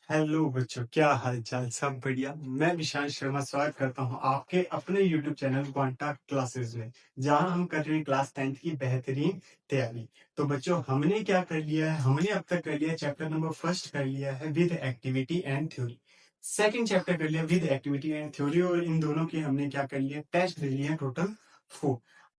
Hello बच्चों, क्या हाल चाल? सब बढ़िया। मैं विशाल शर्मा स्वागत करता हूं आपके अपने यूट्यूब चैनल क्वांटा क्लासेस में, जहां हम कर रहे हैं क्लास 10th की बेहतरीन तैयारी। तो बच्चों, हमने क्या कर लिया है? हमने अब तक कर लिया है चैप्टर नंबर फर्स्ट कर लिया है with activity and theory. Second chapter कर लिया विद एक्टिविटी एंड थ्योरी, और इन दोनों की हमने क्या कर लिया? टेस्ट ले लिए हैं, टोटल 4।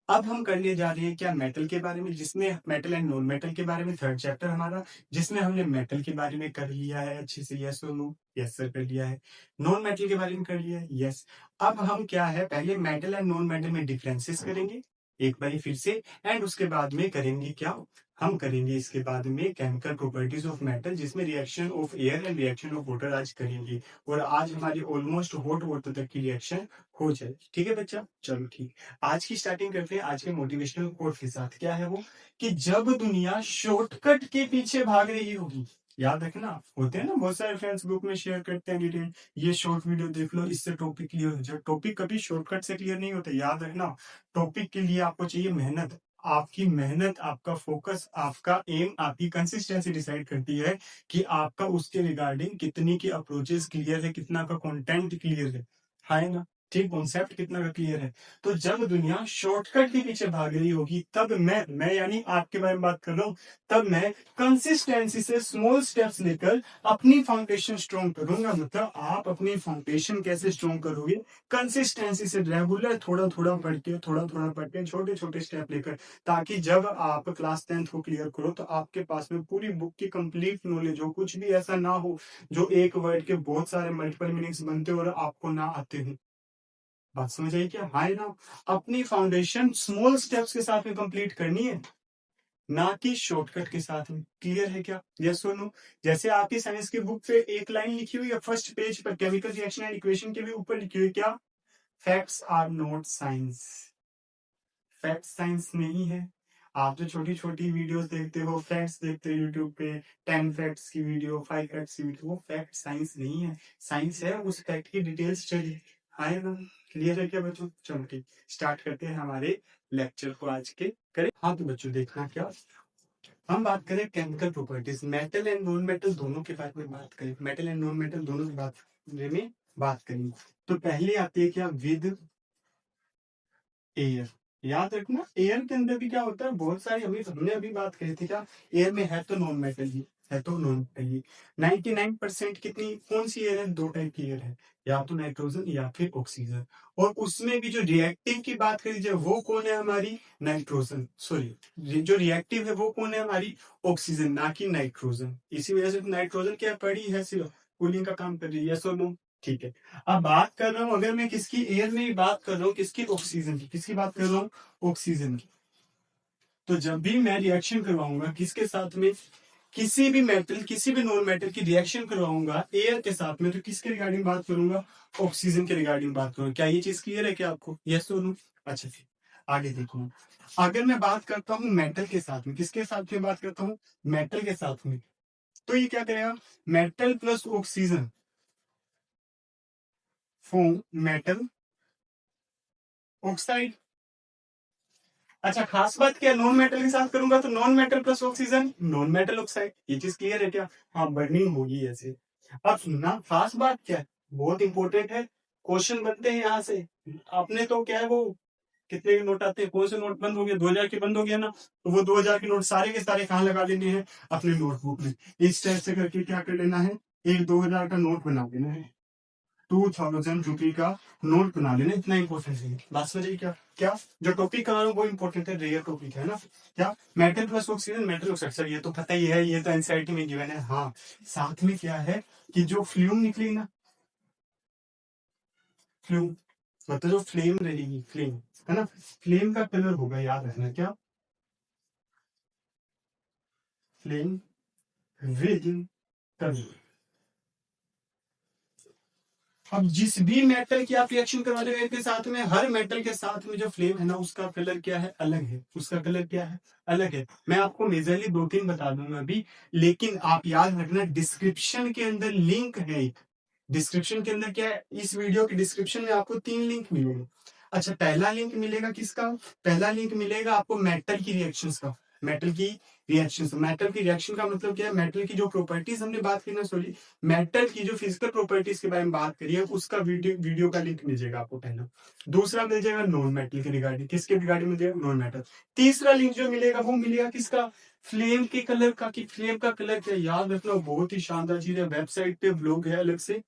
अब हम करने जा रहे हैं क्या? मेटल के बारे में, जिसमें मेटल एंड नॉन मेटल के बारे में थर्ड चैप्टर हमारा, जिसमें हमने मेटल के बारे में कर लिया है अच्छे से। यस और नो? यस सर, कर लिया है। नॉन मेटल के बारे में कर लिया है। यस। अब हम क्या है, पहले मेटल एंड नॉन मेटल में डिफरेंसेस करेंगे एक बार फिर से, एंड उसके बाद में करेंगे क्या? हम करेंगे इसके बाद में केमिकल प्रॉपर्टीज ऑफ मेटल, जिसमें reaction of air and reaction of water आज करेंगे। और आज हमारी ऑलमोस्ट हॉट वाटर तक की रिएक्शन हो जाए। ठीक है बच्चा? चलो ठीक। आज की स्टार्टिंग करते हैं आज के मोटिवेशनल कोट के साथ। क्या है वो? कि जब दुनिया शॉर्टकट के पीछे भाग रही होगी। याद रखना, होते हैं ना बहुत सारे फ्रेंड्स ग्रुप में शेयर करते हैं डिटेल, ये शॉर्ट वीडियो देख लो, इससे टॉपिक क्लियर हो जाए। टॉपिक कभी शॉर्टकट से क्लियर नहीं होता, याद रखना। टॉपिक के लिए आपको चाहिए मेहनत। आपकी मेहनत, आपका फोकस, आपका एम, आपकी कंसिस्टेंसी डिसाइड करती है कि आपका उसके रिगार्डिंग कितनी की अप्रोचेस क्लियर है, कितना का कंटेंट क्लियर है ना? ठीक, कॉन्सेप्ट कितना का क्लियर है। तो जब दुनिया शॉर्टकट के पीछे भाग रही होगी, तब मैं यानी आपके बारे में बात कर रहा हूं, तब मैं कंसिस्टेंसी से स्मॉल स्टेप्स लेकर अपनी फाउंडेशन स्ट्रॉन्ग करूंगा। मतलब आप अपनी फाउंडेशन कैसे स्ट्रॉन्ग करोगे? कंसिस्टेंसी से, रेगुलर, थोड़ा थोड़ा पढ़ के छोटे छोटे स्टेप लेकर, ताकि जब आप क्लास 10th को क्लियर करो तो आपके पास में पूरी बुक की कंप्लीट नॉलेज हो। कुछ भी ऐसा ना हो जो एक वर्ड के बहुत सारे मल्टीपल मीनिंग्स बनते हो और आपको ना आते हो। बात समझ आई क्या? हाँ ना? अपनी फाउंडेशन स्मॉल स्टेप्स के साथ में कंप्लीट करनी है, ना कि शॉर्टकट के साथ में। क्लियर है क्या? यस और नो? जैसे आपकी साइंस की बुक पे एक लाइन लिखी हुई है फर्स्ट पेज पर, केमिकल रिएक्शन एंड इक्वेशन के भी ऊपर लिखी हुई है क्या? Facts are not science. Fact science नहीं है। आप जो छोटी छोटी वीडियोस देखते हो, फैक्ट्स देखते हो यूट्यूब पे, 10 फैक्ट्स की वीडियो, 5 फैक्ट्स की वीडियो, वो फैक्ट साइंस नहीं है। साइंस है उस फैक्ट की डिटेल स्टडी। है ना? क्लियर है क्या बच्चों? चलो ठीक, स्टार्ट करते हैं हमारे लेक्चर को आज के। करें? हाँ तो बच्चों, देखना क्या, हम बात करें chemical properties, metal and non metal दोनों के बारे में बात करें। मेटल एंड नॉन मेटल दोनों के बारे में बात करेंगे। तो पहले आती है क्या? With air. याद रखना, एयर के अंदर भी क्या होता है, बहुत सारी हमने अभी बात करी थी क्या? एयर में है तो नॉन मेटल ही, है तो नॉन मेटल ही। 99% कितनी कौन सी एयर है? दो टाइप की एयर है, या तो नाइट्रोजन या फिर ऑक्सीजन। और उसमें भी जो रिएक्टिव की बात करी जाए, वो कौन है हमारी? नाइट्रोजन। सॉरी, जो रिएक्टिव है वो कौन है हमारी? ऑक्सीजन, ना कि नाइट्रोजन। इसी वजह से नाइट्रोजन क्या पड़ी है, सिर्फ कूलिंग का काम कर रही है। यस और नो? ठीक है। अब बात कर रहा हूं, अगर मैं किसकी? एयर में ही बात कर रहा हूँ, किसकी? ऑक्सीजन की। किसकी बात कर रहा हूँ? ऑक्सीजन की। तो जब भी मैं रिएक्शन करवाऊंगा किसके साथ में, किसी भी मेटल, किसी भी नॉन मेटल की रिएक्शन करवाऊंगा एयर के साथ में, तो किसके रिगार्डिंग बात करूंगा? ऑक्सीजन के रिगार्डिंग बात करूंगा। क्या ये चीज क्लियर है क्या आपको? यस और नो? अच्छा ठीक, आगे देखो। अगर मैं बात करता हूँ मेटल के साथ में, किसके साथ में बात करता हूँ? मेटल के साथ में। तो ये क्या करेगा? Metal plus oxygen form metal oxide. अच्छा, खास बात क्या? नॉन मेटल के साथ करूंगा तो non metal plus oxygen, non metal oxide. ये चीज क्लियर है क्या? हाँ, बर्निंग होगी ऐसे। अब सुनना, खास बात क्या है, बहुत इंपॉर्टेंट है। क्वेश्चन बनते हैं यहाँ से। आपने तो क्या है वो, कितने के नोट आते हैं? कौन से नोट बंद हो गया? 2000 के बंद हो गया ना? तो वो 2000 के नोट सारे के सारे कहाँ लगा लेने हैं? अपने नोटबुक में। इस टाइप से करके क्या कर लेना है, एक 2000 का नोट बना लेना है। 2000 रुपी का नोट बना लेना, इतना इंपॉर्टेंट है। बात समझिए क्या? क्या जो टॉपिक करा रहा हूँ वो इंपॉर्टेंट है, रेयर टॉपिक है ना? क्या? Metal plus oxygen, metal oxide. Sir ये तो पता ही है, ये तो एनसीईआरटी में गिवन है। हाँ, साथ में क्या है कि जो फ्लूम निकली ना, फ्लूम मतलब जो फ्लेम रहेगी, फ्लेम, है ना? फ्लेम का कलर होगा, याद रखना क्या? Flame with colour. अब जिस भी मेटल की आप रिएक्शन करवा रहे हो के साथ में, हर मेटल के साथ में जो फ्लेम है ना, उसका कलर क्या है? अलग है। उसका कलर क्या है? अलग है। मैं आपको मेजरली दो तीन बता दूंगा अभी, लेकिन आप याद रखना, डिस्क्रिप्शन के अंदर लिंक है एक। डिस्क्रिप्शन के अंदर क्या है? इस वीडियो के डिस्क्रिप्शन में आपको 3 लिंक मिलेंगे। अच्छा, पहला लिंक मिलेगा किसका? पहला लिंक मिलेगा आपको मेटल की रिएक्शंस का। मेटल की रिएक्शन से। मेटल की रिएक्शन का मतलब क्या है, मेटल की जो प्रॉपर्टीज हमने बात की ना, सॉरी मेटल की जो फिजिकल प्रॉपर्टीज के बारे में बात करी है उसका वीडियो का लिंक मिल जाएगा आपको पहला। दूसरा मिल जाएगा नॉन मेटल के रिगार्डिंग, किसके रिगार्डिंग मिल जाएगा, नॉन मेटल। तीसरा लिंक जो मिलेगा वो मिलेगा किसका, फ्लेम के कलर का, कि फ्लेम का कलर क्या, याद रखना बहुत ही शानदार चीज है। वेबसाइट पे ब्लॉग है अलग से,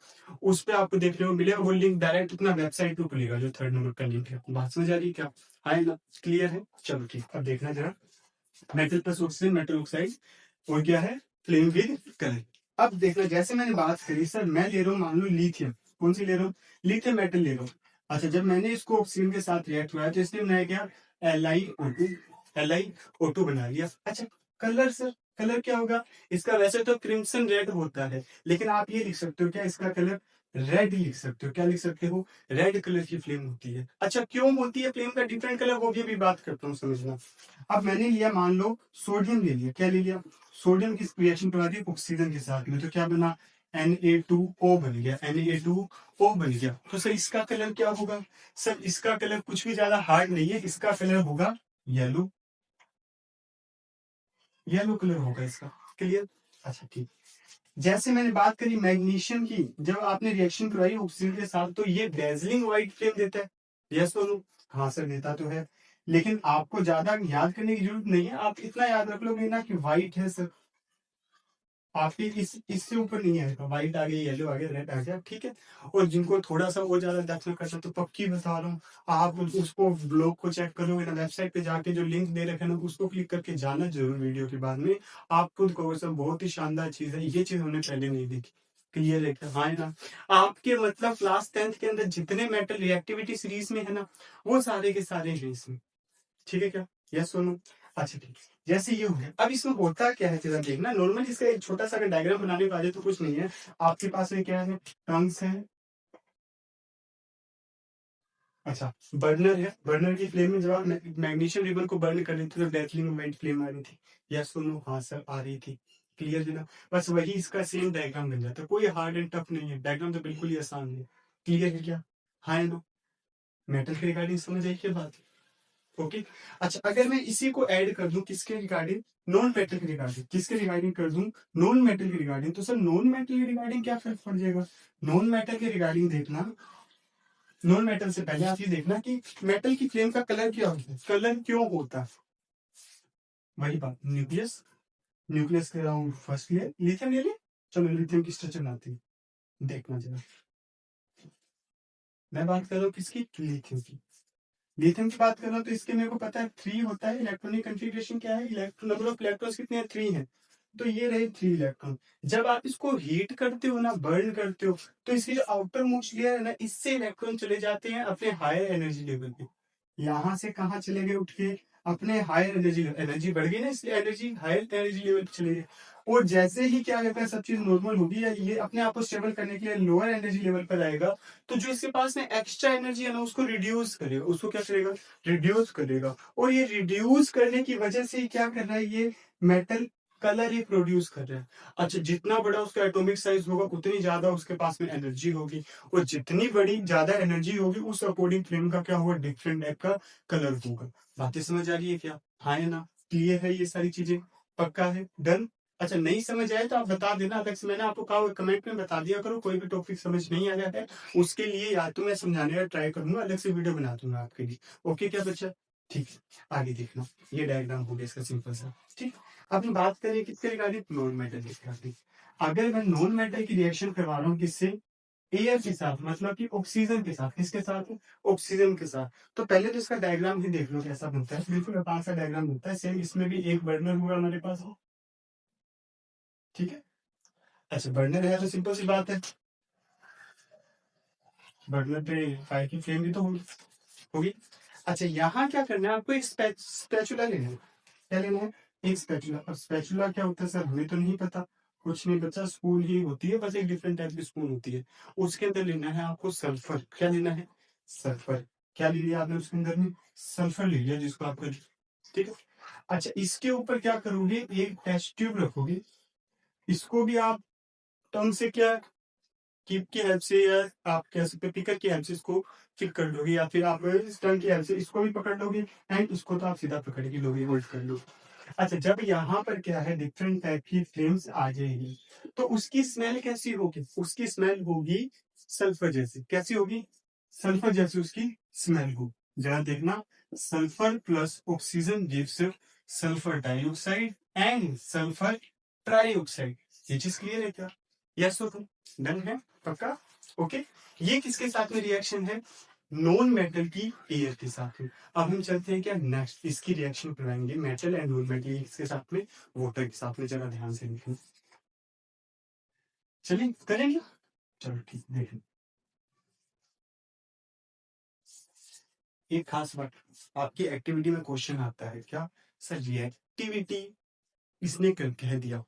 उस पे आपको देखने को मिलेगा, वो लिंक डायरेक्ट अपना वेबसाइट पे खुलेगा, जो 3rd नंबर का लिंक है। बात समझ आ रही है क्या, है ना, क्लियर है। चलो ठीक, अब देखना जरा, metal plus oxygen, metal oxide, और क्या है, फ्लेम विद कलर। अब देखना, जैसे मैंने बात करी सर, मैं ले रहा हूँ मान लो लिथियम, कौन सी ले रहा हूँ, लिथियम मेटल ले रहा हूँ। अच्छा, जब मैंने इसको ऑक्सीजन के साथ रिएक्ट हुआ तो इसने बनाया क्या, LiO2, LiO2 बना लिया। अच्छा, कलर सर, कलर क्या होगा इसका, वैसे तो क्रिम्सन रेड होता है, लेकिन आप ये लिख सकते हो क्या, इसका कलर रेड लिख सकते हो, क्या लिख सकते हो, रेड कलर की फ्लेम होती है। अच्छा, क्यों होती है फ्लेम का डिफरेंट कलर, वो भी बात करता हूँ, समझना। अब मैंने लिया मान लो सोडियम ले लिया, क्या ले लिया, सोडियम की रिएक्शन करवा दी ऑक्सीजन के साथ में, तो क्या बना, Na2O बन गया, Na2O बन गया। तो सर इसका कलर क्या होगा, सर इसका कलर कुछ भी ज्यादा हार्ड नहीं है, इसका कलर होगा येलो, येलो कलर होगा इसका, क्लियर। अच्छा ठीक, जैसे मैंने बात करी मैग्नीशियम की, जब आपने रिएक्शन करवाई ऑक्सीजन के साथ तो ये डेजलिंग व्हाइट फ्लेम देता है, यस और नो, हाँ सर देता तो है, लेकिन आपको ज्यादा याद करने की जरूरत नहीं है, आप इतना याद रख लोगे ना कि व्हाइट है सर, आपकी इससे ऊपर नहीं आएगा, व्हाइट आ गया, येलो आ गया, रेड आ गया, ठीक है। और जिनको थोड़ा सा और ज्यादा देखना करता तो पक्की बता रहा हूँ, आप उसको ब्लॉग को चेक करोगे ना, वेबसाइट पे जाके जो लिंक दे रखे ना उसको क्लिक करके जाना जरूर वीडियो के बाद में, आप खुद कहोगे सर बहुत ही शानदार चीज है, ये चीज हमने पहले नहीं देखी, क्लियर है क्या, हाँ है ना। आपके मतलब क्लास 10th के अंदर जितने मेटल रिएक्टिविटी सीरीज में है ना, वो सारे के सारे हैं इसमें, ठीक है क्या, यस सुनो। अच्छा ठीक है, जैसे ये हो गया, अब इसमें होता क्या है जरा देखना, नॉर्मली इसका एक छोटा सा अगर डायग्राम बनाने को आ जाए तो कुछ नहीं है, आपके पास में क्या है, टंग्स है, अच्छा बर्नर है, बर्नर की फ्लेम में जब आप मैग्नीशियम रिबन को बर्न कर रहे थे तो डेथलिंग मोमेंट फ्लेम आ रही थी, यस सुनो, हाँ सर आ रही थी, क्लियर है ना। बस वही इसका सेम डायग्राम बन जाता है, कोई हार्ड एंड टफ नहीं है, डायग्राम तो बिल्कुल ही आसान है, क्लियर है क्या, हाँ है ना। मेटल के रिगार्डिंग समझ आई क्या बात, ओके। अच्छा, अगर मैं इसी को ऐड कर दूं किसके रिगार्डिंग, नॉन मेटल के रिगार्डिंग, किसके रिगार्डिंग कर दूं, नॉन मेटल के रिगार्डिंग, तो सर नॉन मेटल के रिगार्डिंग क्या फर्क पड़ जाएगा, नॉन मेटल के रिगार्डिंग देखना, नॉन मेटल से पहले आप ये देखना कि मेटल की फ्लेम का कलर क्या होता है, कलर क्यों होता है, वही बात, न्यूक्लियस, न्यूक्लियस के अराउंड फर्स्ट लेयर, लिथियम ले लिया, चलो लिथियम की स्ट्रक्चर बनाते हैं, देखना जरा, मैं बात कर रहा हूँ किसकी, लिथियम की, लिथियम की बात कर रहा हूँ तो इसके मेरे को पता है 3 होता है, इलेक्ट्रॉनिक कंफिग्रेशन क्या है, इलेक्ट्रॉन नंबर ऑफ इलेक्ट्रॉन्स कितने हैं, 3 है, तो ये रहे 3 इलेक्ट्रॉन। जब आप इसको हीट करते हो ना, बर्न करते हो, तो इसकी जो आउटर मोस्ट लेयर है ना, इससे इलेक्ट्रॉन चले जाते हैं अपने हायर एनर्जी लेवल पे, यहाँ से कहाँ चले गए उठ के, अपने हायर एनर्जी, एनर्जी बढ़ गई ना, इसलिए एनर्जी हायर एनर्जी लेवल पे चले गए, और जैसे ही क्या कहते हैं सब चीज नॉर्मल होगी या ये अपने आप को स्टेबल करने के लिए लोअर एनर्जी लेवल पर आएगा, तो जो इसके पास में एक्स्ट्रा एनर्जी है ना उसको रिड्यूस करेगा, उसको क्या करेगा, रिड्यूस करेगा, और ये रिड्यूस करने की वजह से क्या कर रहा है, ये मेटल कलर ही प्रोड्यूस कर रहा है। अच्छा, जितना बड़ा उसका एटॉमिक साइज होगा उतनी ज्यादा उसके पास में एनर्जी होगी, और जितनी बड़ी ज्यादा एनर्जी होगी उस अकॉर्डिंग फ्लेम का क्या होगा, डिफरेंट टाइप का कलर होगा। बातें समझ आ रही है क्या, हाँ है ना, क्लियर है ये सारी चीजें, पक्का है, डन। अच्छा, नहीं समझ आए तो आप बता देना, अलग से मैंने आपको कहा कमेंट में बता दिया करो, कोई भी टॉपिक समझ नहीं आया है उसके लिए या तो मैं समझाने का ट्राई करूंगा, अलग से वीडियो बना दूंगा आपके लिए, ओके क्या बच्चा, ठीक है। आगे देखना, ये डायग्राम हो गया इसका सिंपल सा, ठीक। अब हम बात करें किसके रिगार्डिंग, नॉन मेटल के रिगार्डिंग। अगर मैं नॉन मेटल की रिएक्शन करवा रहा हूँ किससे, एयर के साथ, मतलब कि ऑक्सीजन के साथ, किसके साथ, ऑक्सीजन के साथ, तो पहले तो इसका डायग्राम ही देख लो कैसा बनता है, बिल्कुल आसान सा डायग्राम बनता है, सेम इसमें भी एक बर्नर होगा हमारे पास, ठीक है। अच्छा, बर्नर है तो सिंपल सी बात है, बर्नर पे फायर की फ्लेम भी तो होगी। अच्छा, यहाँ क्या करना है आपको, एक स्पैचुला लेना है, क्या लेना है, एक स्पैचुला। अब स्पैचुला क्या होता है सर, हमें तो नहीं पता, कुछ नहीं बच्चा, स्पून ही होती है, बस एक डिफरेंट टाइप की स्पून होती है, उसके अंदर लेना है आपको सल्फर, क्या लेना है, सल्फर, क्या ले लिया आपने उसके अंदर में, सल्फर ले लिया जिसको आपको, ठीक है। अच्छा, इसके ऊपर क्या करोगे, एक टेस्ट ट्यूब रखोगे, इसको भी आप टंग से क्या, कीप की हेल्प से, या आप कह सकते पिकर की हेल्प से इसको फिट कर लोगे, या फिर आप स्टंग की हेल्प से इसको भी पकड़ लोगे, एंड इसको तो आप सीधा पकड़ के लोगे, होल्ड कर लो, अच्छा, जब यहाँ पर क्या है डिफरेंट टाइप की फ्लेम्स आ जाएगी तो उसकी स्मेल कैसी होगी? उसकी स्मेल होगी सल्फर जैसी। कैसी होगी? सल्फर जैसी उसकी स्मेल होगी। जरा देखना, sulphur plus oxygen gives sulphur dioxide and sulphur trioxide. ये चीज क्लियर है क्या? यस हो तुम? डन है? पक्का? ओके। ये किसके साथ में रिएक्शन है? नॉन मेटल की एयर के साथ में। अब हम चलते हैं क्या नेक्स्ट, इसकी रिएक्शन करवाएंगे मेटल एंड नॉन मेटल इसके साथ में, वाटर के साथ में। जरा ध्यान से देखना, चलिए करेंगे। चलो ठीक, देखें एक खास बात, आपकी एक्टिविटी में क्वेश्चन आता है क्या सर, रिएक्टिविटी इसने कह दिया,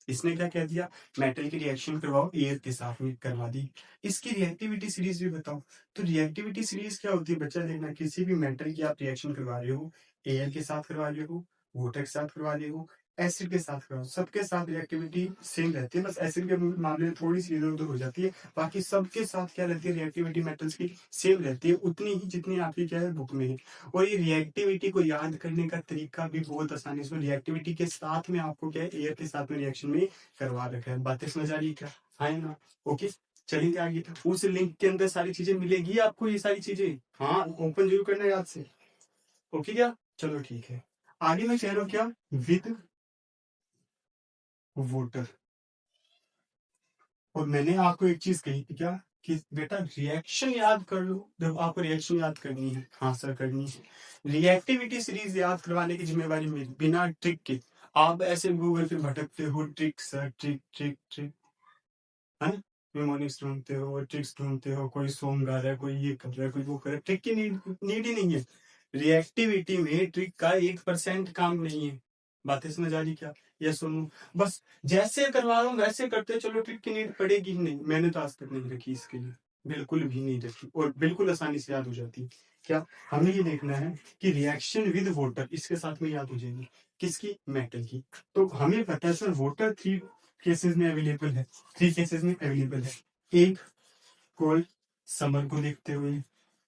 इसने क्या कह दिया, मेटल की रिएक्शन करवाओ एयर के साथ में, करवा दी। इसकी रिएक्टिविटी सीरीज भी बताओ। तो रिएक्टिविटी सीरीज क्या होती है बच्चा? देखना, किसी भी मेटल की आप रिएक्शन करवा रहे हो, एयर के साथ करवा रहे हो, वाटर के साथ करवा रहे हो, एसिड के साथ करवा, सबके साथ रिएक्टिविटी सेम रहती है। बस एसिड के मामले में थोड़ी सी इधर उधर हो जाती है, बाकी सबके साथ क्या रहती है, रिएक्टिविटी मेटल्स की सेम रहती है, उतनी ही जितनी आपकी क्या है बुक में है। और ये रिएक्टिविटी को याद करने का तरीका भी बहुत आसान है। इसमें रिएक्टिविटी के साथ में आपको क्या है, एयर के साथ में रिएक्शन में करवा रखा है। बातें समझ आ रही है क्या? हाँ है ना? ओके, चलेंगे आगे। उस लिंक के अंदर सारी चीजें मिलेगी आपको, ये सारी चीजें। हाँ, ओपन जरूर करना याद से। ओके क्या? चलो ठीक है। आगे मैं कह रहा हूँ क्या, विद वोटर। और मैंने आपको एक चीज कही थी क्या, कि बेटा रिएक्शन याद कर लो। जब आपको रिएक्शन याद करनी है, हाँ सर करनी है, रिएक्टिविटी सीरीज याद करवाने की जिम्मेवारी मेरी, बिना ट्रिक के। आप ऐसे गूगल पे भटकते हो, trick sir, trick trick trick, है ना? निमोनिक्स ढूंढते हो, ट्रिक्स ढूंढते हो, कोई सॉन्ग गा रहा है, कोई ये कर रहा है, कोई वो कर रहा है, ट्रिक की नीड ही नहीं है। रिएक्टिविटी में ट्रिक का 1% काम नहीं है। बातें समझ आ रही क्या? ये सुनो, बस जैसे करवा रहा हूँ वैसे करते चलो, ट्रिक की नीड पड़ेगी ही नहीं। मैंने तो आज तक नहीं रखी इसके लिए, बिल्कुल भी नहीं रखी, और बिल्कुल आसानी से याद हो जाती है। क्या हमें ये देखना है कि रिएक्शन विद वाटर इसके साथ में याद हो जाएगी, किसकी? मेटल की। तो हमें पता है सर वाटर 3 केसेस में अवेलेबल है, 3 केसेस में अवेलेबल है। एक कोल्ड समर को देखते हुए,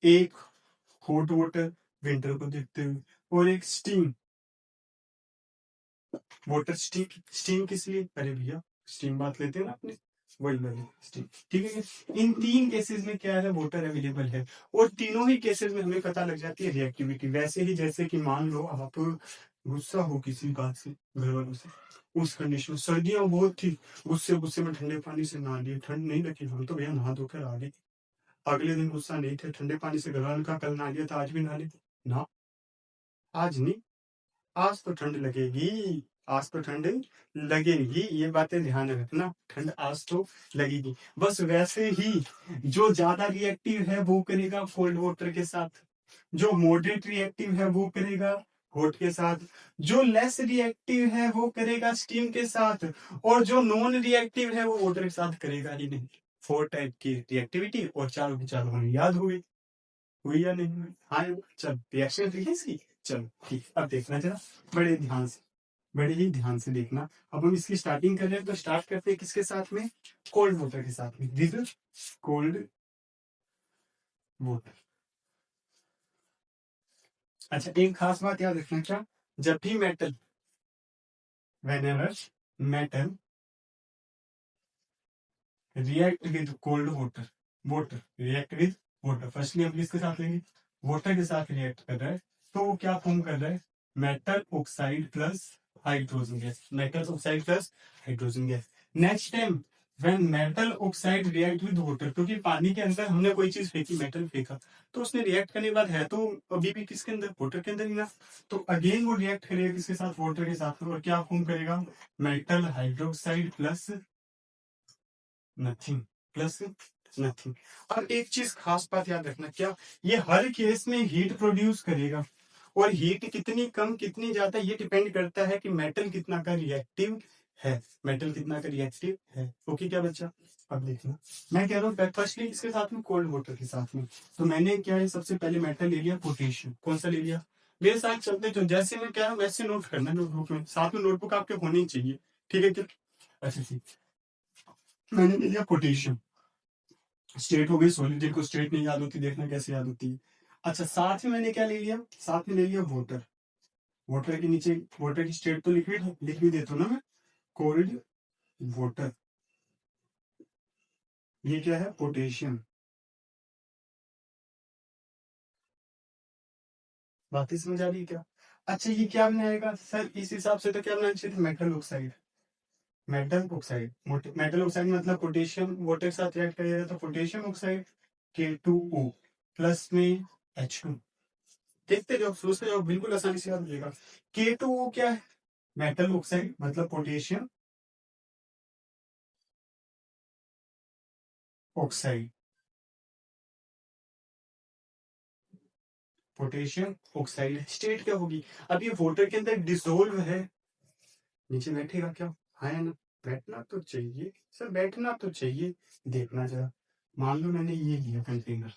एक हॉट वाटर विंटर को देखते हुए, और एक स्टीम वाटर। स्टीम, स्टीम किस लिए? अरे भैया स्टीम बात लेते हैं ना अपने, वही वाली स्टीम। ठीक है क्या? इन 3 केसेस में क्या है, वाटर अवेलेबल है। और तीनों ही केसेस में हमें पता लग जाती है रिएक्टिविटी। वैसे ही जैसे कि मान लो आप गुस्सा हो किसी बात से, घर वालों से, उस कंडीशन में सर्दियां बहुत थी, गुस्से गुस्से में ठंडे पानी से नहा लिए, ठंड नहीं लगी, हम तो भैया नहा धोकर आ गए। अगले दिन गुस्सा नहीं थे, ठंडे पानी से घर वालों का कल नहा लिया था, आज भी नहा लेते ना। आज नहीं, आज तो ठंड लगेगी, आज तो ठंड लगेगी, ये बातें ध्यान में रखना, ठंड आज तो लगेगी। बस वैसे ही जो ज्यादा रिएक्टिव है वो करेगा कोल्ड वाटर के साथ, जो मॉडरेट रिएक्टिव है वो करेगा हॉट के साथ, जो लेस रिएक्टिव है वो करेगा स्टीम के साथ, और जो नॉन रिएक्टिव है वो वाटर के साथ करेगा ही नहीं। 4 टाइप की रिएक्टिविटी, और चारों की चारों हमें याद हो गई, हुई या नहीं हुई? हाँ, चल रिएक्शन देखिए इसकी। चलो ठीक, अब देखना जरा बड़े ध्यान से, बड़े ही ध्यान से देखना। अब हम इसकी स्टार्टिंग कर रहे हैं, तो स्टार्ट करते हैं किसके साथ में? कोल्ड वाटर के साथ में, विद कोल्ड वाटर। अच्छा, एक खास बात याद रखना क्या, जब भी metal, whenever metal react with cold water, water react with water, firstly हम किसके साथ लेंगे? वाटर के साथ रिएक्ट कर रहा है, तो वो क्या फॉर्म कर रहा है? Metal oxide plus hydrogen gas, metal oxide plus hydrogen gas. Next time when metal oxide react with water, क्योंकि पानी के अंदर हमने कोई चीज फेंकी, मेटल फेंका, तो उसने रिएक्ट करने के बाद है तो अभी भी किसके अंदर? वाटर के अंदर ही ना। तो अगेन वो रिएक्ट करेगा किसके साथ? वाटर के साथ में, और क्या फॉर्म करेगा? Metal hydroxide plus nothing, plus nothing. अब एक चीज खास बात याद रखना क्या, ये हर केस में हीट प्रोड्यूस करेगा, और हीट कितनी कम कितनी ज्यादा ये डिपेंड करता है कि मेटल कितना का रिएक्टिव है, मेटल कितना का रिएक्टिव है। ओके क्या बच्चा? अब देखना, मैं कह रहा हूँ फर्स्टली इसके साथ में कोल्ड वाटर के साथ में, तो मैंने क्या है, सबसे पहले मेटल ले लिया, पोटेशियम। कौन सा ले लिया? मेरे साथ चलते, तो जैसे मैं कह रहा हूँ वैसे नोट करना नोटबुक में, साथ में नोटबुक आपके होनी चाहिए। ठीक है क्या? अच्छा ठीक, मैंने ले लिया पोटेशियम। स्टेट हो गई सॉलिड, जिनको स्टेट नहीं याद होती देखना कैसे याद होती है। अच्छा, साथ में मैंने क्या ले लिया? साथ में ले लिया वाटर। वाटर के नीचे वाटर की स्टेट तो लिक्विड है, लिक्विड देता हूँ ना मैं, कोल्ड वाटर। ये क्या है, पोटेशियम। बातें समझ आ रही है क्या? अच्छा ये क्या बनाएगा सर, इस हिसाब से तो क्या बनाना चाहिए, metal oxide. Metal oxide, metal oxide मतलब पोटेशियम वाटर के साथ रिएक्ट करेगा तो पोटेशियम ऑक्साइड, K2O प्लस में H2। देखते जाओ, सोचते जाओ, बिल्कुल आसानी से याद हो जाएगा। K2O क्या है, मेटल ऑक्साइड मतलब potassium oxide, potassium oxide. State क्या होगी, अब ये वाटर के अंदर डिसोल्व है, नीचे बैठेगा क्या, हाँ या ना? बैठना तो चाहिए सर, बैठना तो चाहिए। देखना जरा, मान लो मैंने ये लिया कंटेनर,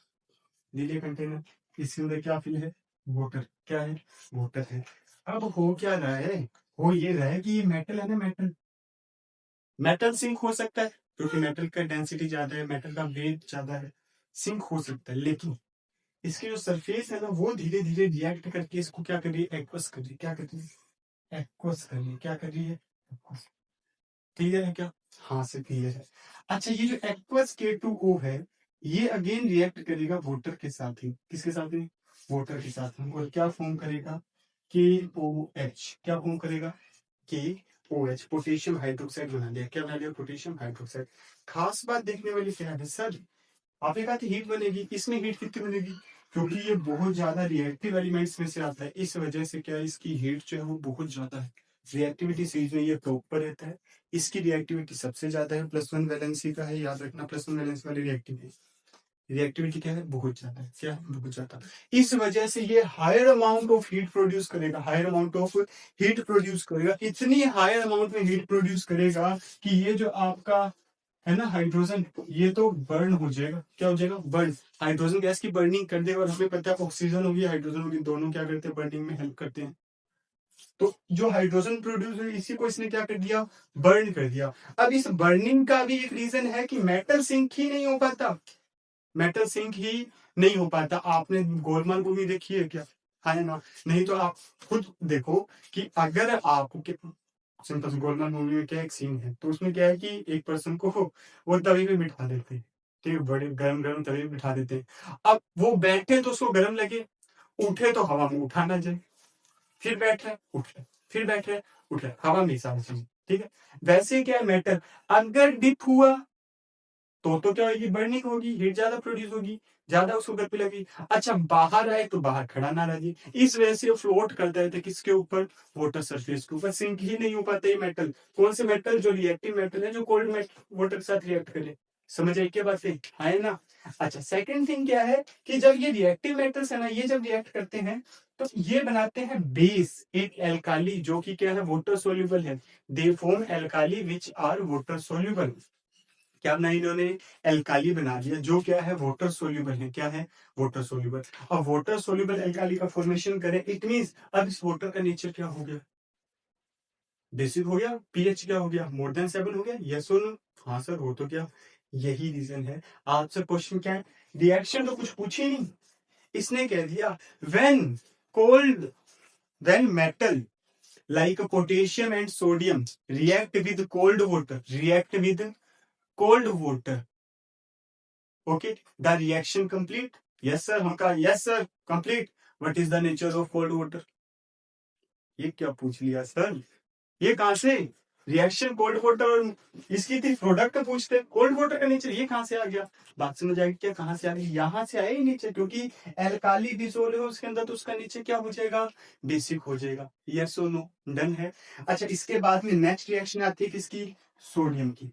ले लिया कंटेनर, इसके अंदर क्या फिल है, वाटर। क्या है, वाटर है। अब हो क्या रहा है, हो ये रहा है कि ये मेटल है ना, मेटल, मेटल सिंक हो सकता है क्योंकि मेटल का डेंसिटी ज्यादा है, मेटल का वेट ज्यादा है, सिंक हो सकता है। लेकिन इसकी जो सरफेस है ना, वो धीरे धीरे रिएक्ट करके इसको क्या कर रही है, एक्वस कर रही है। क्या कर रही है, एक्वस कर रही है। क्या कर रही है, क्लियर है क्या? हाँ से क्लियर है। अच्छा ये जो एक्वस K2O है, ये अगेन रिएक्ट करेगा वाटर के साथ ही, किसके साथ ही, वाटर के साथ ही, और क्या फॉर्म करेगा, KOH। क्या फॉर्म करेगा, KOH, पोटेशियम हाइड्रोक्साइड बना दिया। क्या बना दिया, पोटेशियम हाइड्रोक्साइड। खास बात देखने वाली क्या है सर, आपने कहा हीट बनेगी, इसमें हीट कितनी बनेगी, क्योंकि ये बहुत ज्यादा रिएक्टिव एलिमेंट्स में से आता है, इस वजह से क्या है, इसकी हीट जो है वो बहुत ज्यादा है। रिएक्टिविटी सीरीज में ये टॉप पर रहता है, इसकी रिएक्टिविटी सबसे ज्यादा है, +1 वैलेंसी का है, याद रखना, +1 वैलेंसी वाली रिएक्टिविटी, रिएक्टिविटी क्या है, बहुत ज्यादा है। क्या है, बहुत ज्यादा। इस वजह से ये higher amount of heat produce करेगा, higher amount of heat produce करेगा, इतनी हायर अमाउंट में हीट प्रोड्यूस करेगा कि ये जो आपका है ना हाइड्रोजन, ये तो बर्न हो जाएगा। क्या हो जाएगा, बर्न। हाइड्रोजन गैस की बर्निंग कर देगा, और हमें पता है ऑक्सीजन होगी, हाइड्रोजन होगी, दोनों क्या करते हैं, बर्निंग में हेल्प करते हैं। तो जो हाइड्रोजन प्रोड्यूस हुई, इसी को इसने क्या कर दिया, बर्न कर दिया। अब इस बर्निंग का भी एक रीजन है कि मेटल सिंक ही नहीं हो पाता, मेटल सिंक ही नहीं हो पाता। आपने गोलमाल मूवी देखी है क्या, है ना? नहीं तो आप खुद देखो कि अगर आपको, सिंपल गोलमाल मूवी में क्या एक सीन है, तो उसमें क्या है कि एक पर्सन को वो तवे पे बिठा देते हैं, ठीक है, बड़े गरम गरम तवे पे बिठा देते हैं। अब वो बैठे तो उसको गर्म लगे, उठे तो हवा में उठा ना जाए, फिर बैठ रहे उठ रहे, फिर बैठ रहे उठ रहे, हवा में सारी चीज, ठीक है। वैसे ही क्या है, मेटल अगर डिप हुआ तो क्या होगी, बर्निंग होगी, हीट ज्यादा प्रोड्यूस होगी, ज्यादा उसको गर्मी लगी। अच्छा बाहर आए तो बाहर खड़ा ना रहे, इस वजह से फ्लोट करता है किसके ऊपर, वाटर सरफेस के ऊपर, सिंक ही नहीं हो पाता ये मेटल। कौन से मेटल, जो रिएक्टिव मेटल है, जो कोल्ड वाटर के साथ रिएक्ट करे। समझ आई क्या बात है ना? अच्छा सेकंड थिंग क्या है कि जब ये रिएक्टिव मेटल्स है ना, ये जब रिएक्ट करते हैं तो ये बनाते हैं बेस, एक एल्काली जो कि क्या है, वाटर सोल्यूबल है। They form alkali which are water soluble. क्या बनाया इन्होंने, एल्काली बना दिया जो क्या है, वाटर सोल्यूबल है। क्या है, वाटर सोल्यूबल। अब वाटर सोल्यूबल एल्काली का फॉर्मेशन करें, इट मींस अब इस वाटर का नेचर क्या हो गया, बेसिक हो गया, पीएच क्या हो गया, मोर देन 7 हो गया, यस और नो। हाँ सर हो तो क्या, यही रीजन है। आपसे क्वेश्चन क्या है, रिएक्शन तो कुछ पूछी नहीं, इसने कह दिया when cold, when metal like potassium and sodium react with cold water, react with cold water, okay, the reaction complete, yes sir, हम कहा yes sir complete, what is the nature of cold water। ये क्या पूछ लिया sir, ये कहां से, reaction cold water और इसकी थी प्रोडक्ट पूछते, कोल्ड वाटर का नेचर ये कहां से आ गया। बात समझ आएगी क्या, कहां से आ गई, यहां से आया ही नीचे, क्योंकि एल्काली डिसोल्व है उसके अंदर, तो उसका नीचे क्या हो जाएगा, बेसिक हो जाएगा। यस और नो, डन है। अच्छा इसके बाद में नेक्स्ट रिएक्शन आती है किसकी, सोडियम की,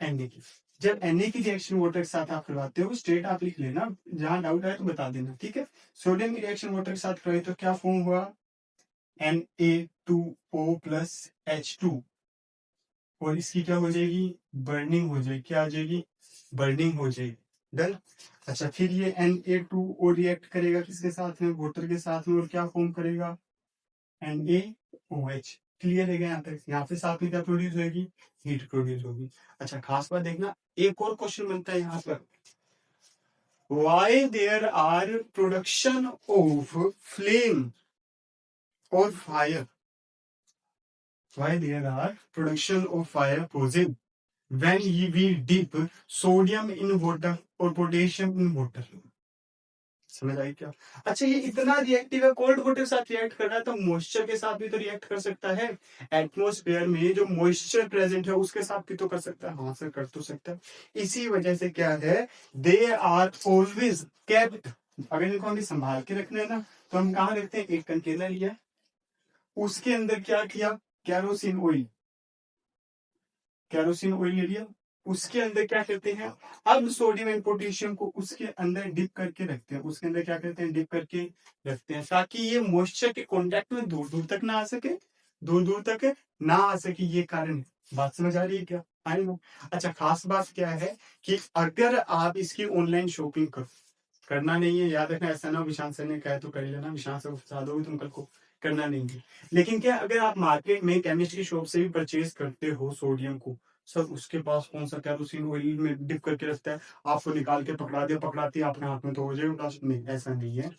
Na की। जब Na की रिएक्शन वाटर के साथ आप करवाते हो, स्ट्रेट आप लिख लेना, जहां डाउट आए तो बता देना, ठीक है। सोडियम की रिएक्शन वाटर के साथ करवाई तो क्या फॉर्म हुआ, Na2O प्लस H2, और इसकी क्या हो जाएगी, बर्निंग हो जाएगी। क्या आ जाएगी, बर्निंग हो जाएगी, डन। अच्छा फिर ये Na2O रिएक्ट करेगा किसके साथ में, वाटर के साथ में, और क्या फॉर्म करेगा, NaOH। क्लियर है क्या यहाँ तक, यहाँ पे साथ में क्या प्रोड्यूस होगी, हीट प्रोड्यूस होगी। अच्छा खास बात देखना, एक और क्वेश्चन बनता है यहाँ पर, why there are production of flame और fire, why there are production of fire process when we dip sodium in water or potassium in water। समझ आई क्या? अच्छा, ये इतना रिएक्टिव है, कोल्ड वाटर के साथ रिएक्ट कर रहा है तो मॉइस्चर के साथ भी तो रिएक्ट कर सकता है। एटमॉस्फेयर में जो मॉइस्चर प्रेजेंट है उसके साथ भी तो कर सकता है। हाँ सर, कर तो सकता है। इसी वजह से क्या है, दे आर ऑलवेज केप्ट। अगर इनको हमें संभाल के रखना है ना, तो हम कहाँ रखते हैं, एक कंटेनर लिया, उसके अंदर क्या किया, कैरोसिन ऑयल, कैरोसिन ऑयल ले लिया, उसके अंदर क्या करते हैं, अब सोडियम एंड पोटेशियम को उसके अंदर डिप करके रखते हैं, उसके अंदर क्या करते हैं, डिप करके रखते हैं, ताकि ये मॉइस्चर के कांटेक्ट में दूर दूर तक ना आ सके, दूर दूर तक ना आ सके, ये कारण है। बात समझ आ रही है क्या? I know. अच्छा, खास बात क्या है कि अगर आप इसकी ऑनलाइन शॉपिंग करो, करना नहीं है, याद रखना, ऐसा ना हो विशांत सर ने कहा तो कर लेना, विशांत सर को फंसा दोगे तुम कल को, करना नहीं है। लेकिन क्या, अगर आप मार्केट में केमिस्ट की शॉप से भी परचेज करते हो सोडियम को, सर उसके पास कौन सा कैरोसिन ऑयल में डिप करके रखता है, आपको निकाल के पकड़ा दिया, पकड़ाती है अपने हाथ में तो हो जाएगा, नहीं ऐसा नहीं है।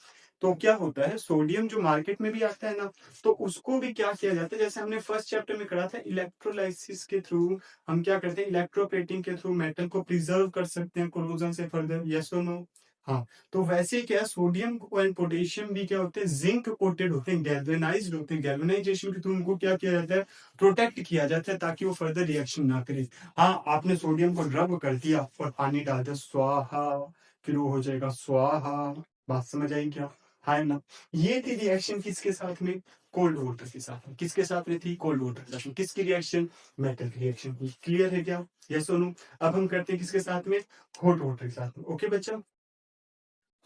तो क्या होता है, सोडियम जो मार्केट में भी आता है ना, तो उसको भी क्या किया जाता है, जैसे हमने फर्स्ट चैप्टर में करा था, इलेक्ट्रोलाइसिस के थ्रू हम क्या करते हैं, इलेक्ट्रोप्लेटिंग के थ्रू मेटल को प्रिजर्व कर सकते हैं कोरोजन से फर्दर, यस और नो? हाँ। तो वैसे क्या, सोडियम एंड पोटेशियम भी क्या होते हैं, जिंक कोटेड होते हैं, गैल्वेनाइज्ड होते हैं, गैल्वेनाइजेशन के थ्रू उनको क्या किया जाता है, प्रोटेक्ट किया जाता है, ताकि वो फर्दर रिएक्शन ना करे। हाँ, आपने सोडियम को ड्रब कर दिया और पानी डाल दिया, स्वाहा, फिर वो हो जाएगा स्वाहा। बात समझ आई क्या? है ना? ये थी रिएक्शन किसके साथ में, कोल्ड वाटर के साथ में। किसके साथ में थी, कोल्ड वाटर के साथ में। किसकी रिएक्शन, मेटल की रिएक्शन की। क्लियर है क्या? यस और नो? अब हम करते हैं किसके साथ में, हॉट वाटर के साथ में। ओके बच्चा?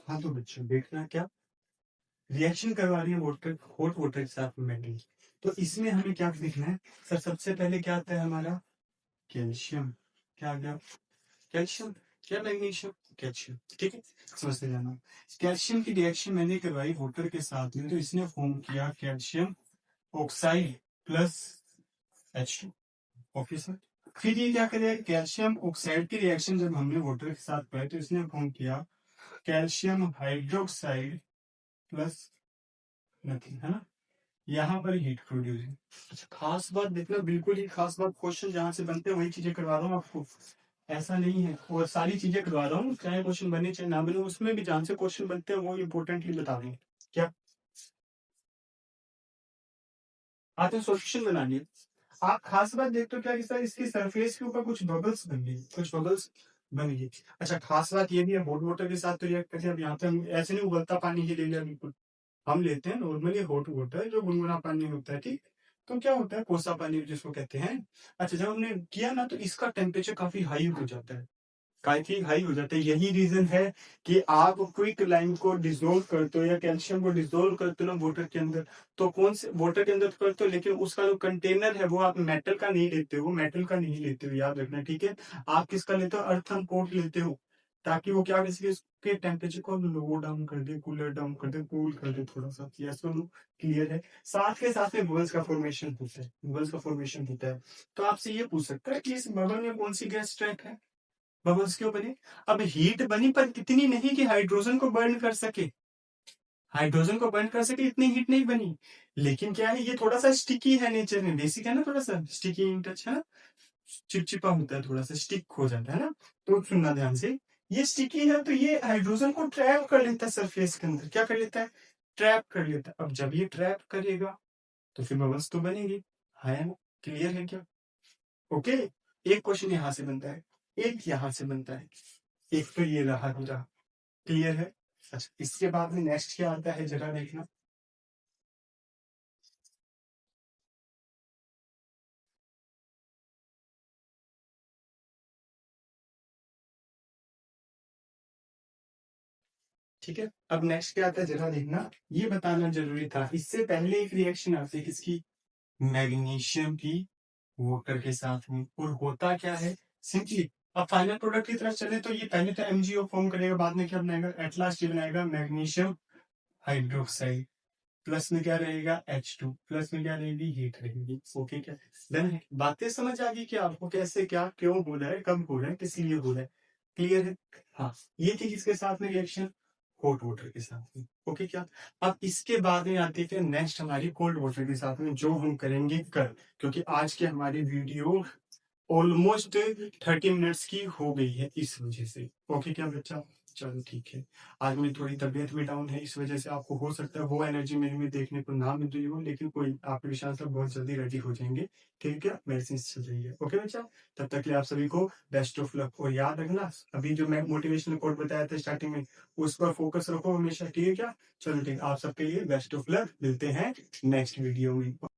हाँ तो बच्चों देखना, क्या रिएक्शन करवा रही है वाटर, हॉट वाटर के साथ में मेटल, तो इसमें हमें क्या देखना है सर, सबसे पहले क्या आता है हमारा, कैल्शियम। क्या आ गया, कैल्शियम, क्या मैग्नीशियम, कैल्शियम। ठीक है, समझते जाना। कैल्शियम की रिएक्शन मैंने करवाई वाटर के साथ में, तो इसने फॉर्म किया calcium oxide plus H2। Okay sir. फिर ये क्या करेगा, कैल्शियम ऑक्साइड की रिएक्शन जब हमने वाटर के साथ कराई, तो इसने फॉर्म किया कैल्शियम हाइड्रोक्साइड प्लस नथिंग, है ना, यहाँ पर हीट प्रोड्यूसिंग। अच्छा, खास बात देखना, बिल्कुल ही खास बात, क्वेश्चन जहां से बनते हैं वही चीजें करवा रहा हूँ आपको, ऐसा नहीं है, और सारी चीजें करवा रहा हूँ, चाहे क्वेश्चन बने चाहे ना बने, उसमें भी जहां से क्वेश्चन बनते हैं वो इम्पोर्टेंटली बता रहे हैं। क्या आते सोल्यूशन बनानी है, आप खास बात देखते हो क्या कि सर इसकी सरफेस के ऊपर कुछ बबल्स बन गई, कुछ बबल्स बन गई। अच्छा, खास बात ये भी है, हॉट वाटर के साथ तो रिएक्ट करते हैं, अब यहाँ पे हम ऐसे नहीं उबलता पानी ही ले लिया, बिल्कुल हम लेते हैं नॉर्मली हॉट वाटर, जो गुनगुना पानी होता है, ठीक। तो क्या होता है, कोसा पानी जिसको कहते हैं। अच्छा, जब हमने किया ना, तो इसका टेम्परेचर काफी हाई हो जाता है, काफी हाई हो जाता है। यही रीजन है कि आप क्विक लाइम को डिसोल्व करते हो या कैल्शियम को डिसोल्व करते हो ना वाटर के अंदर, तो कौन से वाटर के अंदर तो करते हो, लेकिन उसका जो कंटेनर है वो आप मेटल का नहीं लेते हो, मेटल का नहीं लेते हो, याद रखना, ठीक है। आप किसका लेते हो, अर्थन कोट लेते हो, ताकि वो क्या कर सके, उसके टेम्परेचर को लो डाउन कर दे, कूलर डाउन कर दे, कूल कर दे थोड़ा सा। Yes no? क्लियर है? साथ के साथ में बबल्स का फॉर्मेशन होता है, बबल्स का फॉर्मेशन होता है। तो आपसे ये पूछ सकता है कि इस बबल में कौन सी गैस ट्रैप है, बबल्स क्यों बने। अब हीट बनी पर इतनी नहीं कि हाइड्रोजन को बर्न कर सके, हाइड्रोजन को बर्न कर सके, इतनी हीट नहीं बनी। लेकिन क्या है, ये थोड़ा सा स्टिकी है, नेचर में बेसिक है ना, थोड़ा सा स्टिकी इन टच है ना, चिपचिपा होता है, थोड़ा सा स्टिक हो जाता है ना। तो सुनना ध्यान से, ये स्टिकी है तो ये हाइड्रोजन को ट्रैप कर लेता है सरफेस के अंदर, क्या कर लेता है, ट्रैप कर लेता है। अब जब ये ट्रैप करेगा तो फिर बबल्स तो बनेगी, है ना? क्लियर है क्या? ओके। एक क्वेश्चन यहां से बनता है, एक यहां से बनता है, एक तो ये रहा पूरा। क्लियर है? अच्छा, इसके बाद में नेक्स्ट क्या आता है, जरा देखना। ठीक है, अब नेक्स्ट क्या आता है, जरा देखना। ये बताना जरूरी था, इससे पहले एक रिएक्शन आती है किसकी, मैग्नीशियम की वाटर के साथ में, और होता क्या है सिंपली। अब फाइनल प्रोडक्ट की तरफ चले तो ये पहले तो MgO फॉर्म करेगा, बाद में क्या बनाएगा, एट लास्ट ये बनाएगा मैग्नीशियम हाइड्रोक्साइड, प्लस में क्या रहेगा H2, प्लस में क्या रहेगी, हीट रहेगी। ओके क्या, डन है? बातें समझ आ गई कि आपको कैसे क्या क्यों बोला है, कब बोला है, किस लिए बोला है। क्लियर है? हाँ, ये थी किसके साथ में रिएक्शन, हॉट वाटर के साथ में। ओके क्या? अब इसके बाद में आती है फिर नेक्स्ट हमारी कोल्ड वाटर के साथ में, जो हम करेंगे कल, क्योंकि आज की हमारी वीडियो ऑलमोस्ट 30 मिनट्स की हो गई है इस वजह से। ओके क्या बच्चा? चलो ठीक है। आज मेरी थोड़ी तबीयत भी डाउन है, इस वजह से आपको हो सकता है वो एनर्जी मेरे में देखने को ना मिल रही हो, लेकिन कोई आपके विशाल से बहुत जल्दी रेडी हो जाएंगे। ठीक है, मेडिसिन चल रही है। ओके बच्चा, तब तक के लिए आप सभी को बेस्ट ऑफ लक। और याद रखना, अभी जो मैं मोटिवेशनल कोट बताया था स्टार्टिंग में, उस पर फोकस रखो हमेशा। ठीक है क्या? चलो ठीक है, आप सबके लिए बेस्ट ऑफ लक। मिलते हैं नेक्स्ट वीडियो में।